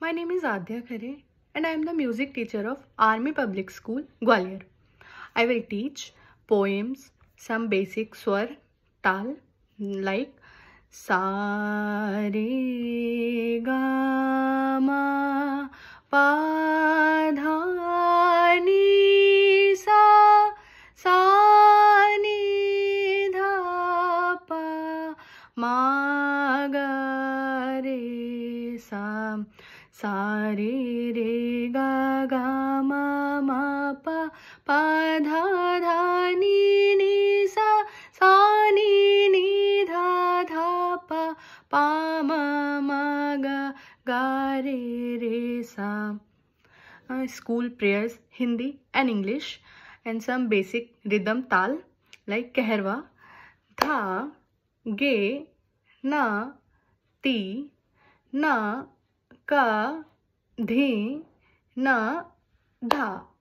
My name is Adya Khare and I am the music teacher of Army Public School, Gwalior. I will teach poems, some basic swar, tal, like sa re ga ma pa dha ni sa ni dha pa ma ga re sa re re ga ga ma pa dha ni sa ni dha pa ma ga re sa. School prayers, Hindi and English, and some basic rhythm tal like Kehrwa, Dha, Ge, Na, Ti, Na, Ka, Dhi, Na, Dha.